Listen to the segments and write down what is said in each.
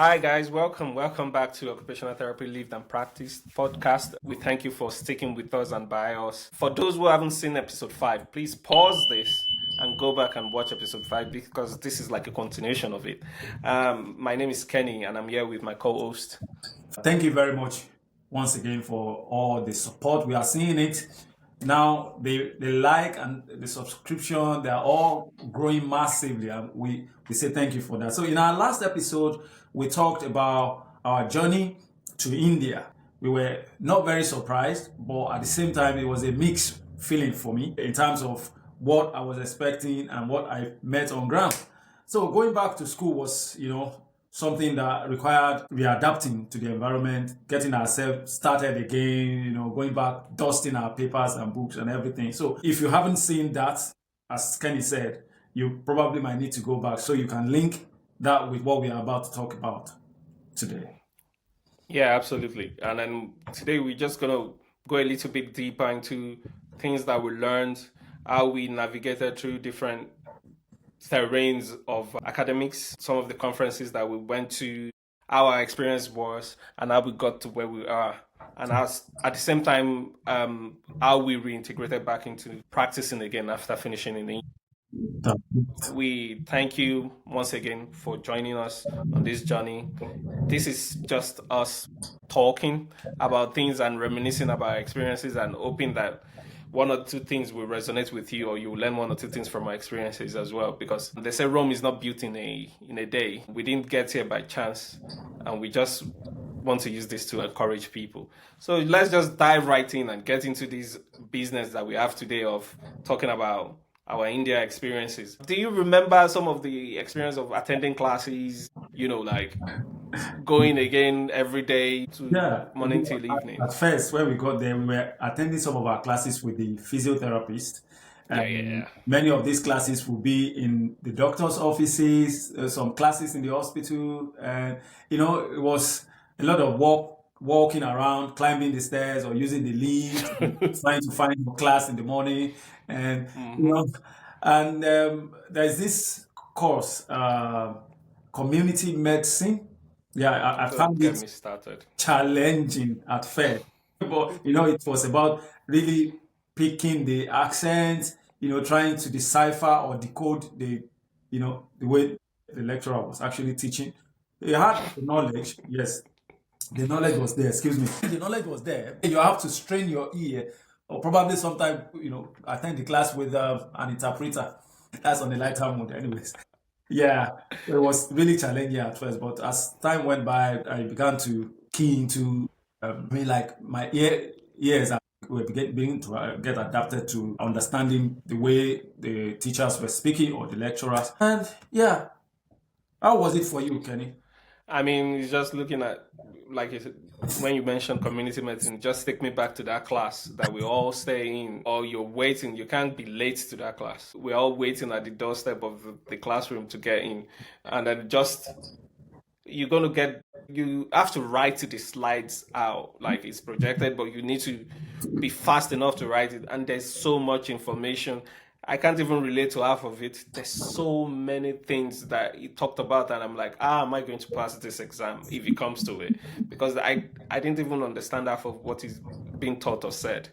Hi guys, welcome back to Occupational Therapy Lived and Practice podcast. We thank you for sticking with us and by us. For those who haven't seen episode 5, please pause this and go back and watch episode 5 because this is like a continuation of it. My name is Kenny and I'm here with my co-host. Thank you very much once again for all the support. We are seeing it now. The like and the subscription, they are all growing massively, and we say thank you for that. So in our last episode, we talked about our journey to India. We were not very surprised, but at the same time, it was a mixed feeling for me in terms of what I was expecting and what I met on ground. So going back to school was, something that required readapting to the environment, getting ourselves started again, going back, dusting our papers and books and everything. So if you haven't seen that, as Kenny said, you probably might need to go back so you can link that with what we are about to talk about today. Yeah, absolutely. And then today we're just going to go a little bit deeper into things that we learned, how we navigated through different terrains of academics, some of the conferences that we went to, how our experience was, and how we got to where we are. And at the same time, how we reintegrated back into practicing again after finishing in England. We thank you once again for joining us on this journey. This is just us talking about things and reminiscing about our experiences and hoping that one or two things will resonate with you, or you will learn one or two things from our experiences as well. Because they say Rome is not built in a day. We didn't get here by chance, and we just want to use this to encourage people. So let's just dive right in and get into this business that we have today of talking about our India experiences. Do you remember some of the experience of attending classes, like going again every day to morning till evening? At first, when we got there, we were attending some of our classes with the physiotherapist. Yeah. Many of these classes will be in the doctor's offices, some classes in the hospital. And, it was a lot of walking around, climbing the stairs or using the lift, trying to find a class in the morning. And, and there's this course, community medicine. Yeah, I found Get it me started. challenging at first. But, it was about really picking the accent, trying to decipher or decode the way the lecturer was actually teaching. He had the knowledge, yes, the knowledge was there, excuse me. The knowledge was there. You have to strain your ear or probably sometimes, attend the class with an interpreter. That's on the lighter mood anyways. Yeah, it was really challenging at first, but as time went by, I began to key into, like my ears were beginning to get adapted to understanding the way the teachers were speaking or the lecturers. And yeah, how was it for you, Kenny? I mean, it's just looking at, like you said, when you mentioned community medicine, just take me back to that class that we all stay in, or you're waiting. You can't be late to that class. We're all waiting at the doorstep of the classroom to get in. And then you have to write the slides out, like it's projected, but you need to be fast enough to write it. And there's so much information. I can't even relate to half of it. There's so many things that he talked about, and I'm like, am I going to pass this exam if it comes to it? Because I didn't even understand half of what is being taught or said.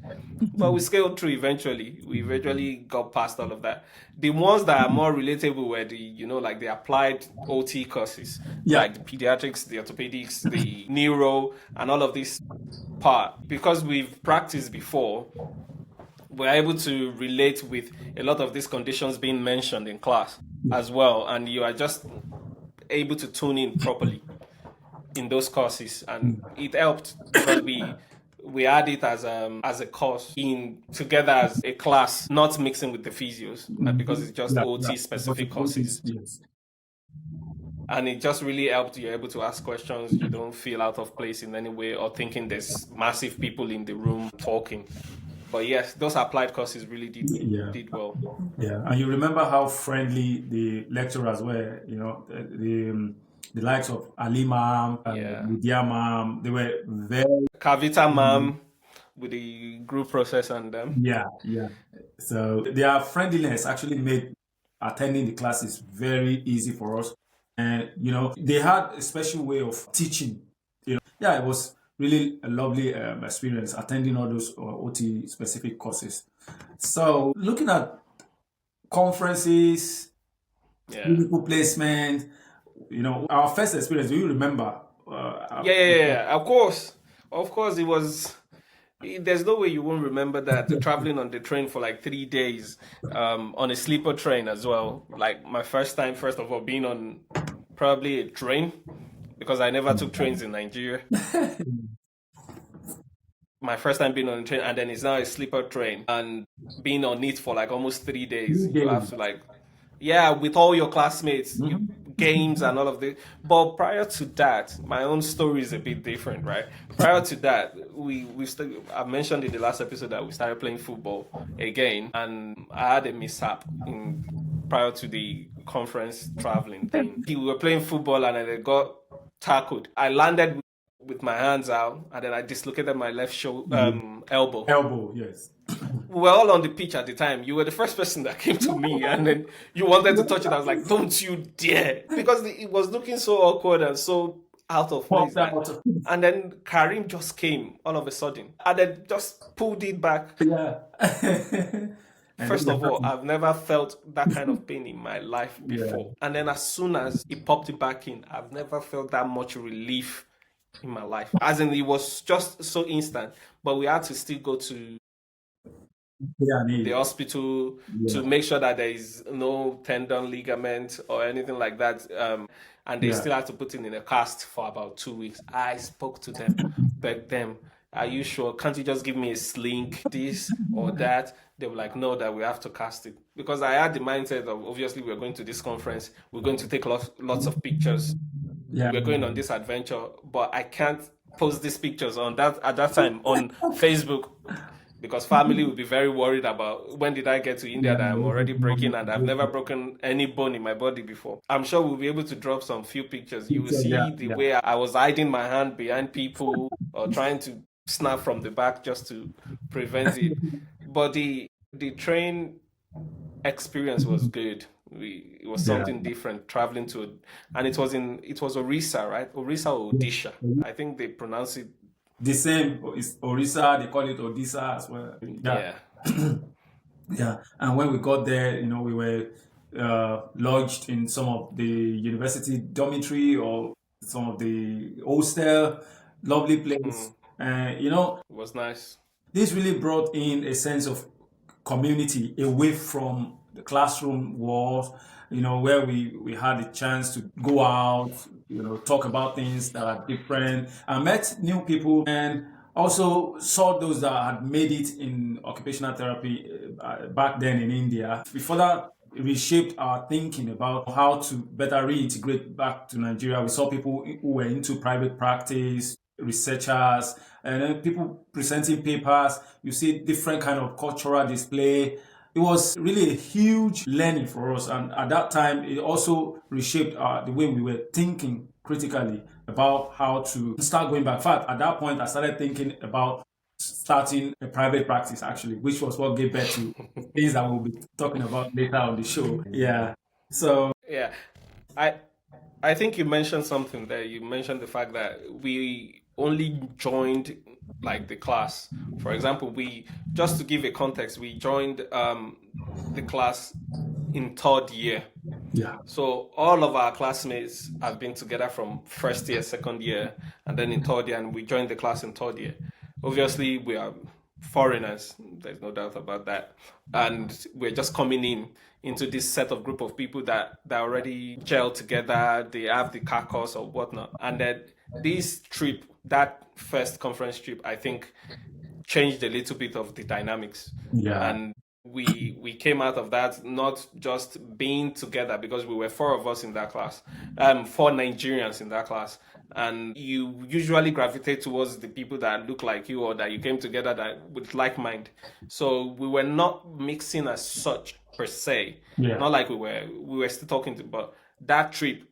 But we scaled through eventually. We eventually got past all of that. The ones that are more relatable were like the applied OT courses, like the pediatrics, the orthopedics, the neuro, and all of this part. Because we've practiced before, we're able to relate with a lot of these conditions being mentioned in class as well, and you are just able to tune in properly in those courses, and it helped because we had it as a course in together as a class, not mixing with the physios, because it's just OT specific courses. Yes. And it just really helped. You're able to ask questions. You don't feel out of place in any way or thinking there's massive people in the room talking. But yes, those applied courses really did well. Yeah, and you remember how friendly the lecturers were, the likes of Ali Ma'am, Lydia Ma'am, they were very... Kavita Ma'am with the group process and them. Yeah. So their friendliness actually made attending the classes very easy for us. And they had a special way of teaching. Yeah, it was really a lovely experience attending all those OT specific courses. So looking at conferences, Yeah. clinical placement, our first experience. Do you remember? Yeah, yeah, yeah, yeah. Of course, it was. There's no way you won't remember that traveling on the train for like 3 days, on a sleeper train as well. Like my first time, first of all, being on probably a train because I never took trains in Nigeria. My first time being on a train, and then it's now a sleeper train, and being on it for like almost 3 days. You have to like, yeah, with all your classmates, you Mhm. games and all of this. But prior to that, my own story is a bit different, right? Prior to that, I mentioned in the last episode that we started playing football again, and I had a mishap in prior to the conference traveling thing. We were playing football and I got tackled. I landed with my hands out, and then I dislocated my left elbow. Elbow, yes. We were all on the pitch at the time. You were the first person that came to me, and then you wanted to touch it. I was like, "Don't you dare!" Because it was looking so awkward and so out of place. Popped out. And then Karim just came all of a sudden, and then just pulled it back. Yeah. And then First of all, I've never felt that kind of pain in my life yeah. before. And then as soon as he popped it back in, I've never felt that much relief in my life. As in, it was just so instant. But we had to still go to Yeah, the hospital to yeah. make sure that there is no tendon ligament or anything like that. And they Yeah. still had to put it in a cast for about 2 weeks. I spoke to them, begged them, "Are you sure? Can't you just give me a sling, this or that?" They were like, "No, that we have to cast it." Because I had the mindset of obviously we're going to this conference, we're going to take lots of pictures, Yeah. we're going on this adventure, but I can't post these pictures on that at that time on Facebook because family will be very worried about when did I get to India that I'm already breaking and I've never broken any bone in my body before. I'm sure we'll be able to drop some few pictures. You will Yeah. see the Yeah. way I was hiding my hand behind people or trying to snap from the back just to prevent it. But the train experience was good. It was Yeah. something different traveling to, and it was Orissa, right? Orissa or Odisha. I think they pronounce it. The same is Orissa, they call it Odisha as well. Yeah. Yeah. Yeah. And when we got there, we were lodged in some of the university dormitory or some of the hostel, lovely place. Mm, And it was nice. this really brought in a sense of community away from the classroom walls, where we had the chance to go out, talk about things that are different. I met new people and also saw those that had made it in occupational therapy back then in India. Before that, reshaped our thinking about how to better reintegrate back to Nigeria. We saw people who were into private practice, researchers, and then people presenting papers. You see different kind of cultural display. It was really a huge learning for us, and at that time, it also reshaped the way we were thinking critically about how to start going back. In fact, at that point, I started thinking about starting a private practice, actually, which was what gave birth to things that we'll be talking about later on the show. Yeah. So, Yeah. I I think you mentioned something there. You mentioned the fact that we only joined like the class. For example, we just to give a context, we joined the class in third year. yeah. So all of our classmates have been together from first year, second year, and then in third year, and we joined the class in third year. Obviously, we are foreigners. There's no doubt about that, and we're just coming in into this set of group of people that already gel together. They have the carcass or whatnot, and then this trip, that first conference trip, I think changed a little bit of the dynamics, Yeah. and we came out of that not just being together because we were four of us in that class, four Nigerians in that class, and you usually gravitate towards the people that look like you or that you came together that with like mind. So we were not mixing as such per se, Yeah. not like we were still talking to, but that trip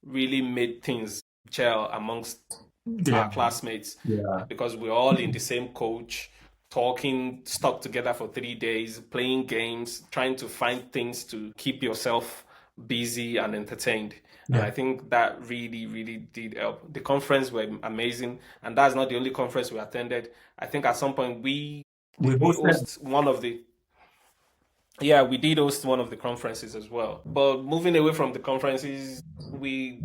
really made things gel amongst Yeah. our classmates Yeah. because we're all in the same coach, talking, stuck together for 3 days, playing games, trying to find things to keep yourself busy and entertained. And Yeah. I think that really, really did help. The conference were amazing, and that's not the only conference we attended. I think at some point we We did we hosted. host one of the yeah, we did host one of the conferences as well. But moving away from the conferences, we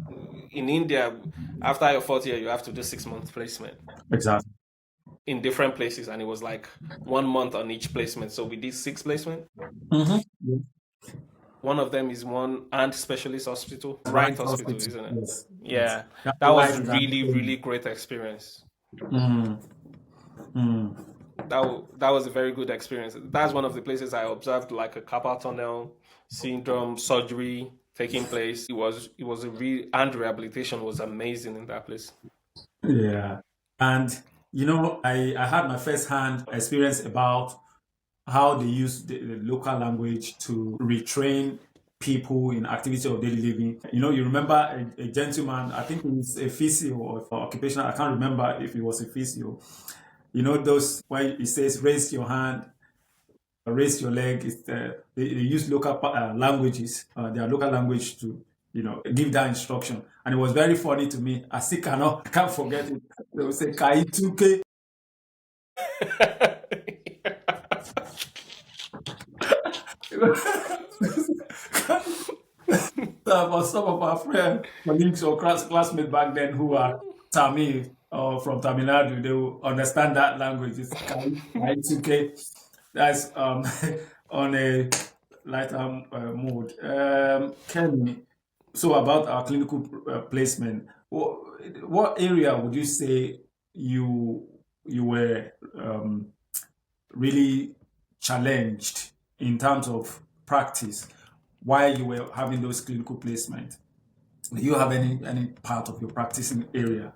in India, after your fourth year, you have to do 6 months placement Exactly. in different places, and it was like 1 month on each placement. So we did six placement. Mm-hmm. One of them is one hand specialist hospital, right Right hospital, hospital. isn't it? Yes. Yes. Yeah, That's that why was it's an really, acronym. really great experience. Mm, mm. That was a very good experience. That's one of the places I observed like a carpal tunnel syndrome surgery taking place. It was a real and rehabilitation was amazing in that place. Yeah. And I had my first hand experience about how they use the local language to retrain people in activity of daily living. You remember a gentleman, I think he was a physio or for occupational, I can't remember if he was a physio. Those when it says raise your hand, raise your leg, they use local languages, their local language to give that instruction. And it was very funny to me. I can't forget it. They will say Kaituke. For some of our friends, colleagues, or classmates back then who are Tamil or from Tamil Nadu, they will understand that language. It's Kaituke. That's on a lighter mode. Kenny, so about our clinical placement, what area would you say you you were really challenged in terms of practice while you were having those clinical placement? Do you have any part of your practicing area?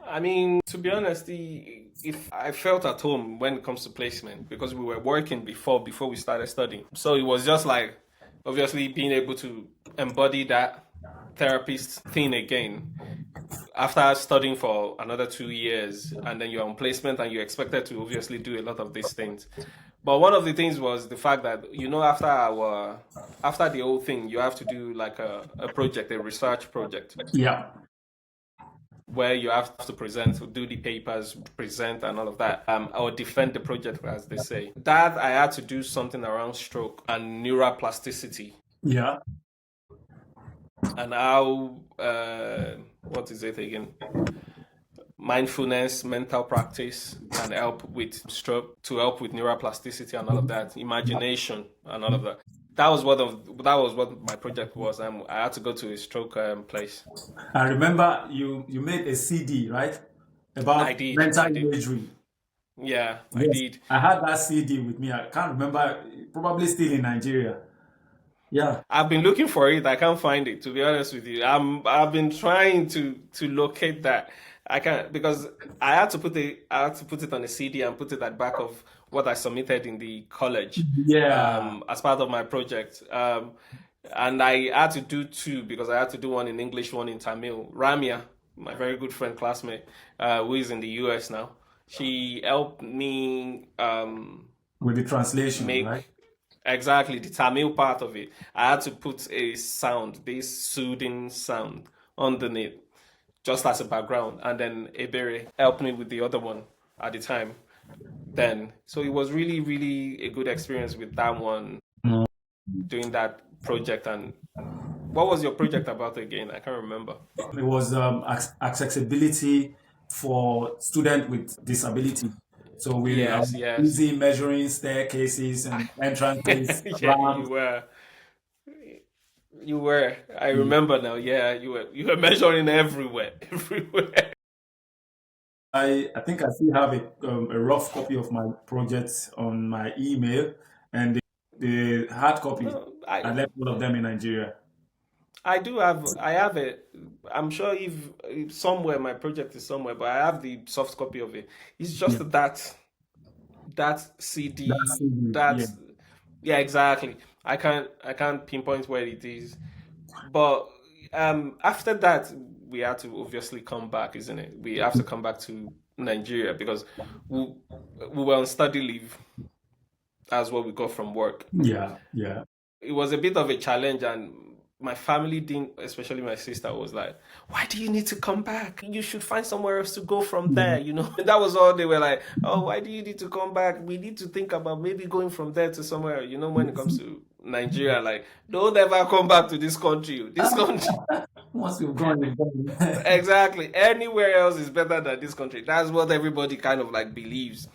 I mean, to be honest, the if I felt at home when it comes to placement because we were working before we started studying. So it was just like obviously being able to embody that therapist thing again after studying for another 2 years and then you're on placement and you're expected to obviously do a lot of these things. But one of the things was the fact that after the whole thing you have to do like a project, a research project Yeah, where you have to present, do the papers, present and all of that, or defend the project as they say. That I had to do something around stroke and neuroplasticity yeah. and how what is it again? Mindfulness, mental practice can help with stroke, to help with neuroplasticity and all of that, imagination and all of that. That was what my project was. I had to go to a stroke place. I remember you made a CD, right? I About did, mental I did. imagery. Yeah, I Yes, did. I had that CD with me. I can't remember, probably still in Nigeria. Yeah, I've been looking for it. I can't find it, to be honest with you. I've been trying to locate that. I can't because I had to put it on a CD and put it at the back of what I submitted in the college yeah. as part of my project. And I had to do two because I had to do one in English, one in Tamil. Ramia, my very good friend, classmate, who is in the US now, she helped me With the translation, right? make exactly the Tamil part of it. I had to put a sound, this soothing sound underneath, just as a background, and then Ebere helped me with the other one at the time. Then, so it was really, really a good experience with that one, Mm. doing that project. And what was your project about again? I can't remember. It was accessibility for students with disability. So we are Yes, yes. busy measuring staircases and entrances, Yeah, ramps. you were. I remember now. Yeah, you were measuring everywhere, everywhere. I think I still have a rough copy of my project on my email, and the hard copy, No, I left all of them in Nigeria. I have it. I'm sure if somewhere my project is somewhere, but I have the soft copy of it. It's Yeah, just that that's CD yeah, that yeah, exactly. I can't pinpoint where it is. But after that we had to obviously come back, isn't it? We have to come back to Nigeria because we we were on study leave as what we got from work. yeah, yeah. it was a bit of a challenge, and my family didn't, especially my sister, was like, "Why do you need to come back? You should find somewhere else to go from Yeah. there." That was all they were like. "Oh, why do you need to come back? We need to think about maybe going from there to somewhere." When it comes to Nigeria, like, don't ever come back to this country. This country, Once you've gone, you've gone. exactly. Anywhere else is better than this country. That's what everybody kind of like believes.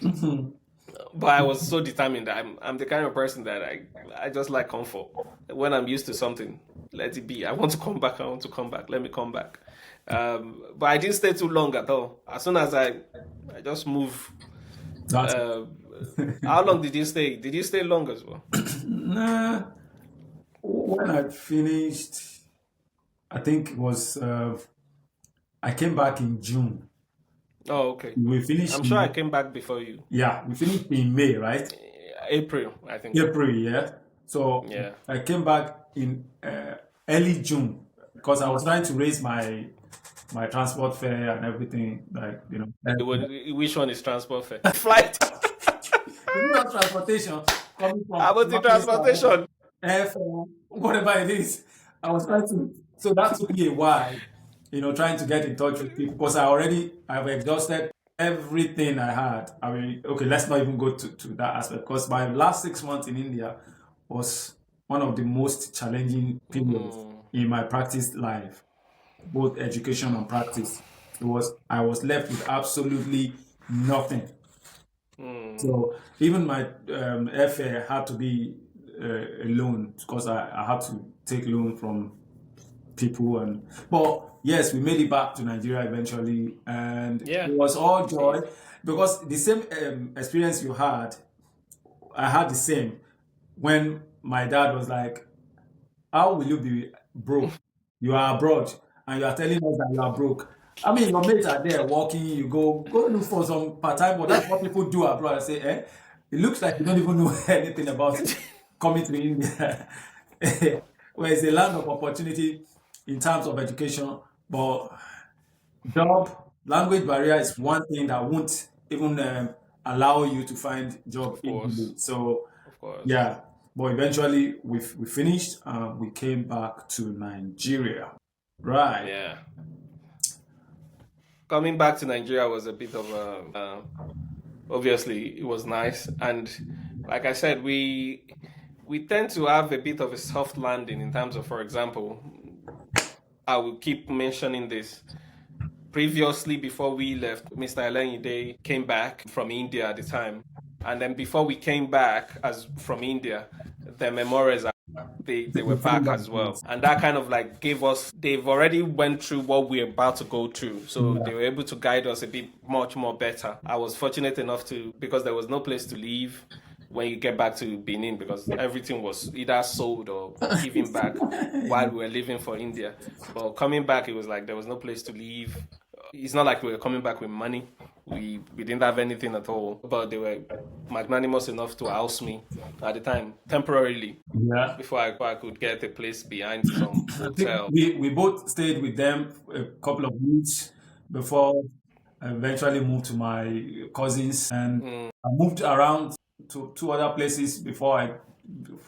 But I was so determined. I'm the kind of person that I just like comfort. When I'm used to something, let it be. I want to come back. I want to come back. Let me come back. But I didn't stay too long at all. As soon as I just move. That's Uh, how long did you stay? Did you stay long as well? nah. When I finished, I think it was I came back in June. Oh, okay. We finished I'm sure I in, came back before you. yeah, we finished in May, right? April, I think. April, yeah. So Yeah. I came back in early June because I was trying to raise my transport fare and everything, like Which one is transport fare? Flight. it's not transportation coming How from about the one place to another, transportation? airfare, whatever it is. I was trying to, so that took me a while, trying to get in touch with people because I've exhausted everything I had. I mean, okay, let's not even go to that aspect because my last 6 months in India was one of the most challenging periods Mm, in my practice life, both education and practice. I was left with absolutely nothing. mm, So even my airfare had to be a loan because I had to take loan from people. But yes, we made it back to Nigeria eventually, and it yeah. was all See. joy because the same experience you had, I had the same when my dad was like, "How will you be broke? You are abroad and you are telling us that you are broke." I mean, your mates are there working. You go look for some part time, but that's what people do abroad. I say, eh? It looks like you don't even know anything about coming to India, where it's a land of opportunity in terms of education, but job language barrier is one thing that won't even allow you to find job Of course. easily. So Of course. yeah, but eventually we finished. We came back to Nigeria, right? Yeah. Coming back to Nigeria was a bit of a. Obviously, it was nice, and like I said, we tend to have a bit of a soft landing in terms of, for example, I will keep mentioning this. Previously, before we left, Mr. Elenyide came back from India at the time, and then before we came back as from India, the memories they were We came back back. as well, Yes. and that kind of like gave us. They've already went through what we're about to go through, so Yeah. they were able to guide us a bit much more better. I was fortunate enough to because there was no place to live when you get back to Benin because everything was either sold or given back while we were leaving for India. But coming back, it was like there was no place to live. It's not like we were coming back with money. We didn't have anything at all. But they were magnanimous enough to house me at the time temporarily Yeah. before I could get a place behind some I think hotel. we both stayed with them a couple of weeks before I eventually moved to my cousins, and Mm, I moved around to two other places before I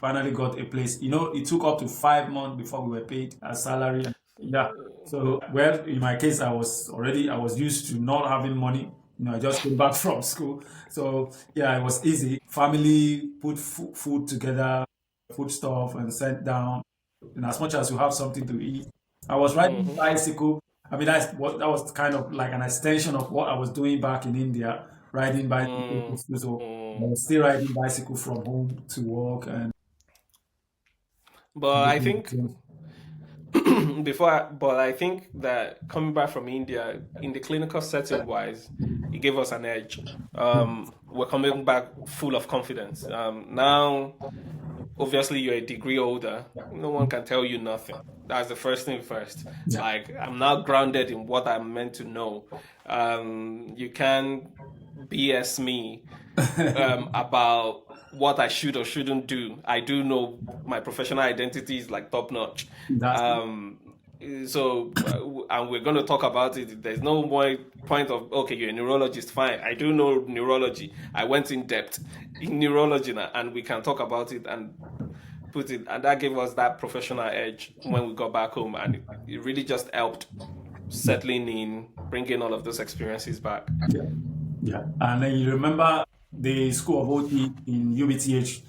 finally got a place. It took up to 5 months before we were paid a salary. Yeah. So, well, in my case, I was used to not having money. I just came back from school. So, yeah, it was easy. Family put food together, food stuff, and sent down. And as much as you have something to eat, I was riding mhm, bicycle. I mean, that was kind of like an extension of what I was doing back in India, riding bicycle to mm, school. So I mm. was still riding bicycle from home to work and But I everything. think but I think that coming back from India in the clinical setting wise, it gave us an edge. We're coming back full of confidence. Now, obviously, you're a degree holder. No one can tell you nothing. That's the first thing first. Yeah. Like, I'm now grounded in what I'm meant to know. You can BS me about what I should or shouldn't do. I do know my professional identity is like top notch. That's Um, and we're going to talk about it. There's no more point of, okay, you're a neurologist, fine. I do know neurology. I went in depth in neurology now, and we can talk about it. And put it, and that gave us that professional edge when we got back home, and it really just helped Yeah, settling in, bringing all of those experiences back. yeah, yeah. And then you remember the School of OT in UBTH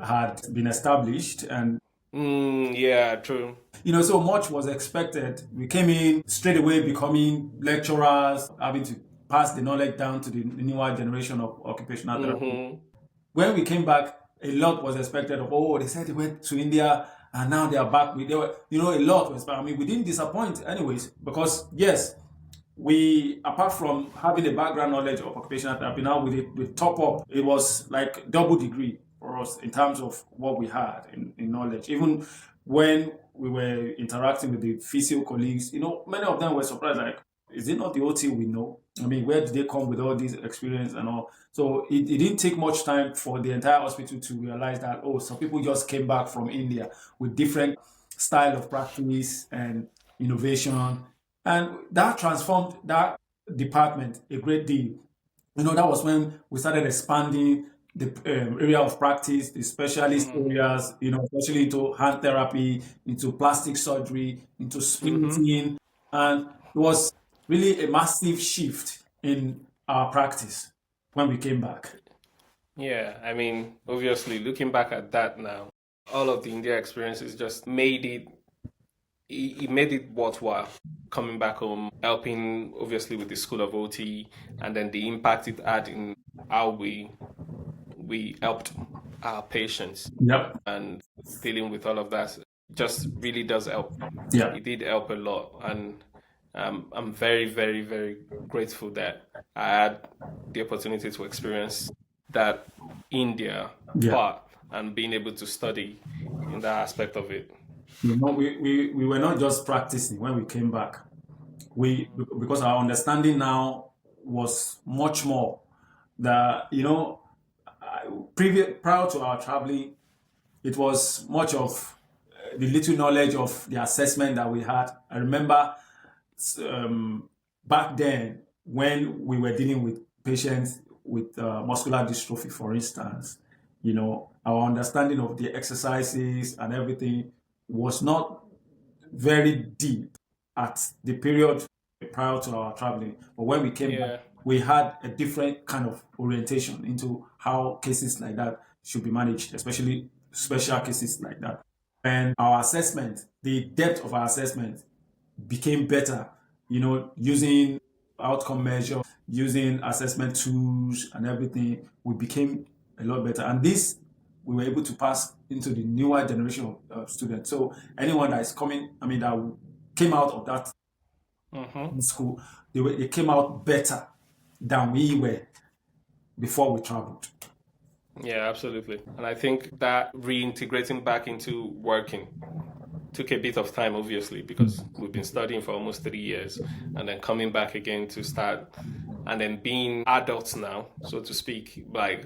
had been established, and Yeah, true. so much was expected. We came in straight away becoming lecturers, having to pass the knowledge down to the newer generation of occupational therapy. Hmm. When we came back, a lot was expected of, oh, they said they went to India and now they are back. They were, a lot was, I mean, we didn't disappoint anyways, because yes, we, apart from having a background knowledge of occupational therapy, now with top up, it was like double degree for us in terms of what we had in knowledge. Even when we were interacting with the physio colleagues, many of them were surprised, like, is it not the OT we know? I mean, where did they come with all this experience and all? So it didn't take much time for the entire hospital to realize that, oh, some people just came back from India with different style of practice and innovation. And that transformed that department a great deal. That was when we started expanding the area of practice, the specialist Hmm. areas, especially into hand therapy, into plastic surgery, into Hmm. splinting. And it was really a massive shift in our practice when we came back. Yeah, I mean, obviously, looking back at that now, all of the India experiences just it made it worthwhile coming back home, helping obviously with the School of OT, and then the impact it had in how we helped our patients Yep. and dealing with all of that just really does help. Yeah. It did help a lot, and I'm very, very, very grateful that I had the opportunity to experience that India Yeah. part and being able to study in that aspect of it. We were not just practicing when we came back. Because our understanding now was much more. The previous prior to our traveling, it was much of the little knowledge of the assessment that we had. I remember um, back then when we were dealing with patients with muscular dystrophy, for instance, our understanding of the exercises and everything was not very deep at the period prior to our traveling. But when we came back, Yeah. we had a different kind of orientation into how cases like that should be managed, especially special cases like that. And our assessment, the depth of our assessment became better, using outcome measure, using assessment tools and everything. We became a lot better. And this we were able to pass into the newer generation of students. So anyone that is coming, I mean, that came out of that Hmm. school, they came out better than we were before we traveled. Yeah, absolutely. And I think that reintegrating back into working took a bit of time, obviously, because we've been studying for almost 3 years and then coming back again to start and then being adults now, so to speak, like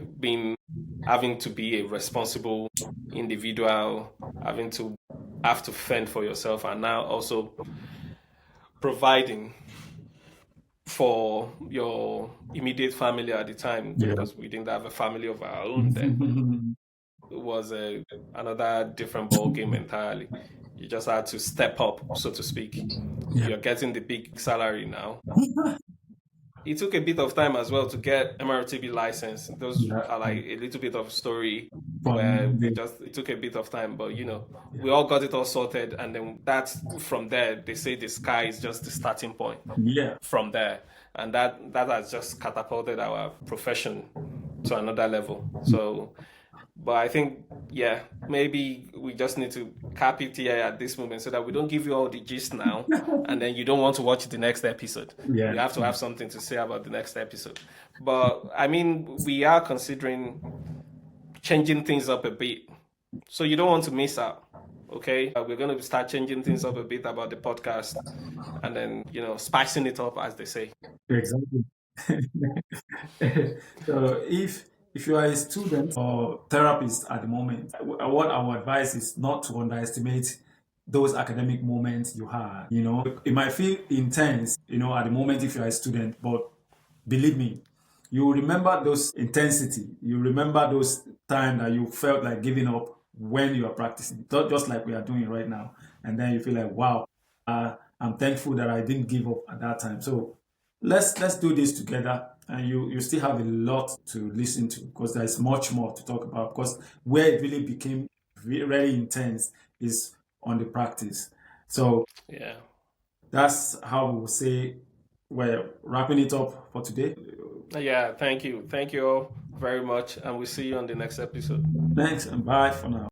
having to be a responsible individual, having to have to fend for yourself, and now also providing for your immediate family at the time Yeah. because we didn't have a family of our own then. It was another different ball game entirely. You just had to step up, so to speak. Yeah. You're getting the big salary now. It took a bit of time as well to get MRTB license. Those Yeah. are like a little bit of story where From the, it took a bit of time, but yeah. we all got it all sorted, and then that's from there. They say the sky is just the starting point Yeah. from there, and that has just catapulted our profession to another level. So, but I think, yeah, maybe we just need to cap it here at this moment so that we don't give you all the gist now, and then you don't want to watch the next episode. Yeah. You have to have something to say about the next episode. But I mean, we are considering changing things up a bit, so you don't want to miss out. Okay, we're going to start changing things up a bit about the podcast, and then spicing it up, as they say. Exactly. So if you are a student or therapist at the moment, what I would advise is not to underestimate those academic moments you had. It might feel intense, at the moment if you are a student, but believe me, you remember those intensity. You remember those time that you felt like giving up. when you are practicing, just like we are doing right now. And then you feel like, wow, I'm thankful that I didn't give up at that time. So let's do this together. And you still have a lot to listen to, because there's much more to talk about. Because where it really became very intense is on the practice. So Yeah. that's how we will say we're wrapping it up for today. Yeah, thank you. Thank you all very much. And we'll see you on the next episode. Thanks and bye for now.